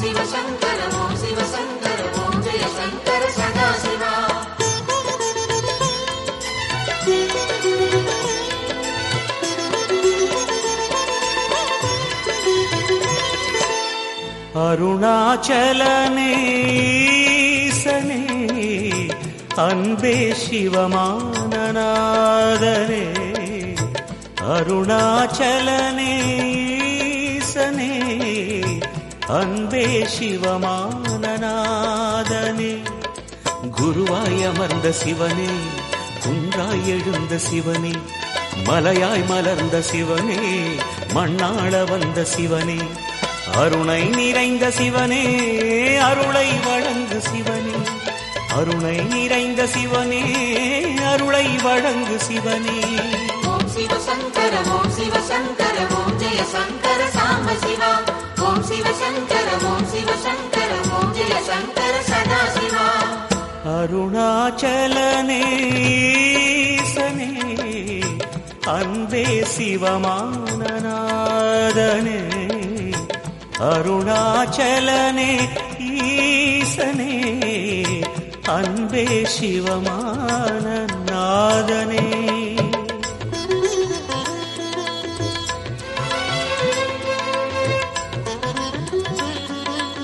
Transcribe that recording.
சிவசங்கர ஓம் சிவசங்கர ஓம் ஜெய சங்கர சதாசிவா. அருணாச்சலனேசனே அன்பே சிவமானநாதனே, அருணாச்சலனேசனே அன்பே சிவமானநாதனே, குருவாய் அமர்ந்த சிவனே, குன்றாய் எழுந்த சிவனே, மலையாய் மலர்ந்த சிவனே, மண்ணாள வந்த சிவனே, அருணை நிறைந்த சிவனே, அருளை வழங்கு சிவனே, அருணை நிறைந்த சிவனே, அருளை வழங்கு சிவனே. ஓம் சிவசங்கர ஓம் சிவசங்கர ஓம் ஜெய சங்கர சாம்ப சிவா. ஓம் சிவசங்கர ஓம் சிவசங்கர ஓம் ஜெய சங்கர சதாசிவா. அருணாச்சலனேசனே அன்பே சிவமானநாதனே, அருணாச்சலனே ஈசனே அன்பே சிவமானநாதனே.